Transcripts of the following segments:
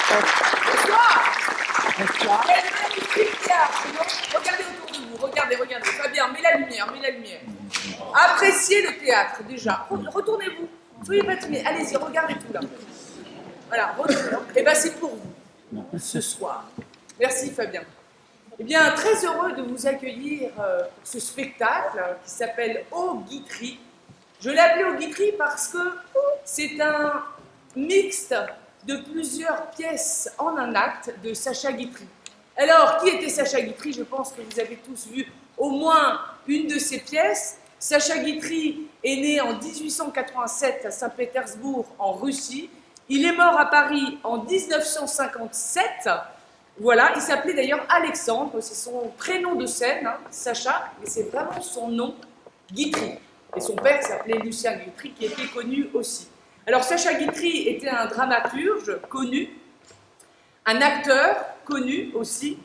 Bonsoir. Quel magnifique théâtre, non? Regardez autour de vous, regardez. Fabien, mets la lumière. Appréciez le théâtre, déjà. Retournez-vous. Soyez pas timide. Allez-y, regardez tout là. Voilà, retournez. Et bien, c'est pour vous, ce soir. Merci, Fabien. Eh bien, très heureux de vous accueillir pour ce spectacle qui s'appelle Au Guitry. Je l'ai appelé Au Guitry parce que c'est un mixte de plusieurs pièces en un acte de Sacha Guitry. Alors, qui était Sacha Guitry? Je pense que vous avez tous vu au moins une de ses pièces. Sacha Guitry est né en 1887 à Saint-Pétersbourg, en Russie. Il est mort à Paris en 1957. Voilà, il s'appelait d'ailleurs Alexandre, c'est son prénom de scène, hein, Sacha, mais c'est vraiment son nom, Guitry. Et son père s'appelait Lucien Guitry, qui était connu aussi. Alors Sacha Guitry était un dramaturge connu, un acteur connu aussi,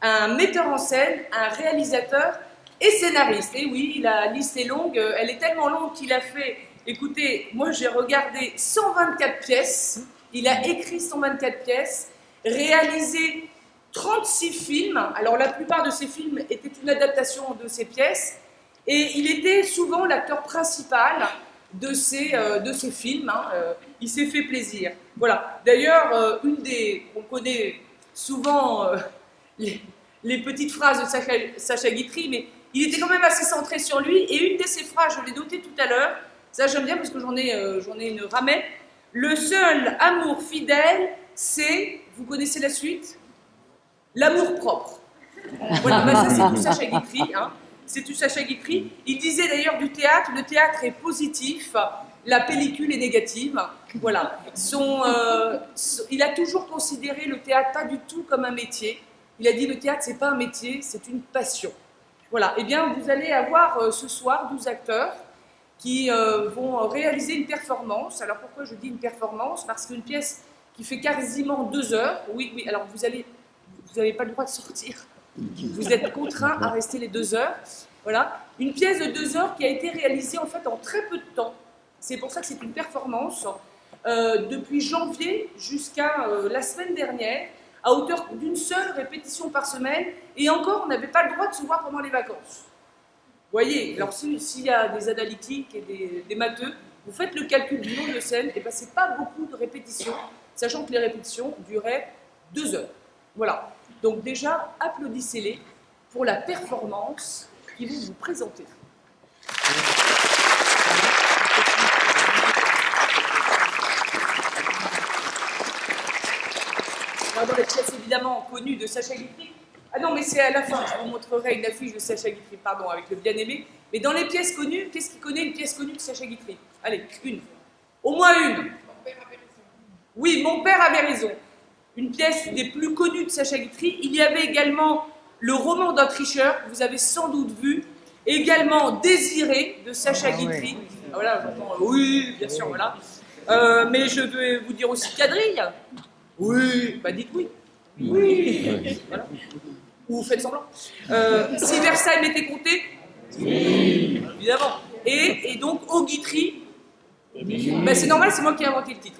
un metteur en scène, un réalisateur et scénariste. Et oui, la liste est longue, elle est tellement longue qu'il a fait, écoutez, moi j'ai regardé 124 pièces, il a écrit 124 pièces, réalisé 36 films, alors la plupart de ces films étaient une adaptation de ces pièces, et il était souvent l'acteur principal de ces films, hein. Il s'est fait plaisir. Voilà. D'ailleurs, on connaît souvent les petites phrases de Sacha Guitry, mais il était quand même assez centré sur lui, et une de ses phrases, je l'ai notée tout à l'heure, ça j'aime bien parce que j'en ai une ramée, le seul amour fidèle, c'est, vous connaissez la suite? L'amour propre. Voilà, ben ça c'est tout Sacha Guitry, hein. C'est tout Sacha Guitry. Il disait d'ailleurs du théâtre, le théâtre est positif, la pellicule est négative. Voilà. Il a toujours considéré le théâtre pas du tout comme un métier. Il a dit le théâtre c'est pas un métier, c'est une passion. Voilà. Eh bien, vous allez avoir ce soir 12 acteurs qui vont réaliser une performance. Alors pourquoi je dis une performance? Parce qu'une pièce qui fait quasiment 2 heures, oui, alors vous n'avez pas le droit de sortir. Vous êtes contraint à rester les 2 heures. Voilà. Une pièce de 2 heures qui a été réalisée en fait en très peu de temps. C'est pour ça que c'est une performance depuis janvier jusqu'à la semaine dernière, à hauteur d'une seule répétition par semaine. Et encore, on n'avait pas le droit de se voir pendant les vacances. Vous voyez, alors s'il y a des analytiques et des matheux, vous faites le calcul du nombre de scènes, et bien c'est pas beaucoup de répétitions, sachant que les répétitions duraient 2 heures. Voilà. Donc déjà, applaudissez-les pour la performance qu'ils vont vous présenter. Alors, dans les pièces évidemment connues de Sacha Guitry, ah non mais c'est à la fin, je vous montrerai une affiche de Sacha Guitry, pardon, avec le bien-aimé, mais dans les pièces connues, qu'est-ce qui connaît une pièce connue de Sacha Guitry? Allez, une. Au moins une. Mon père avait raison. Oui, Mon père avait raison. Une pièce des plus connues de Sacha Guitry. Il y avait également Le roman d'un tricheur, que vous avez sans doute vu, également Désiré de Sacha Guitry. Ah, voilà, j'entends oui, bien sûr, voilà. Mais je vais vous dire aussi Quadrille. Oui, bah dites oui. Oui. Voilà. Ou faites semblant. Si Versailles m'était compté, oui, évidemment. Et donc Au Guitry. Ben, c'est normal, c'est moi qui ai inventé le titre.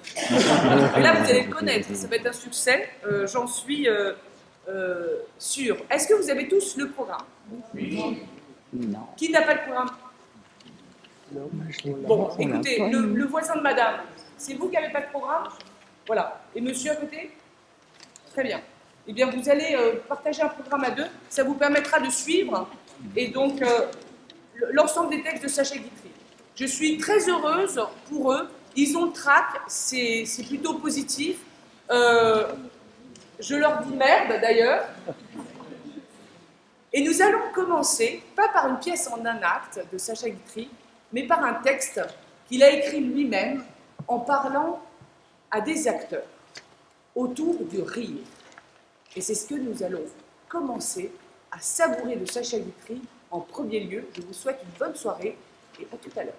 Et là, vous allez le connaître, ça va être un succès, j'en suis sûre. Est-ce que vous avez tous le programme? Oui. Non. Qui n'a pas le programme? Bon, écoutez, le voisin de madame, c'est vous qui n'avez pas de programme? Voilà. Et monsieur à côté? Très bien. Eh bien, vous allez partager un programme à 2, ça vous permettra de suivre, et donc, l'ensemble des textes de Sacha Guitry. Je suis très heureuse pour eux. Ils ont le trac, c'est plutôt positif. Je leur dis merde d'ailleurs. Et nous allons commencer, pas par une pièce en un acte de Sacha Guitry, mais par un texte qu'il a écrit lui-même en parlant à des acteurs autour du rire. Et c'est ce que nous allons commencer à savourer de Sacha Guitry en premier lieu. Je vous souhaite une bonne soirée. Et à tout à l'heure.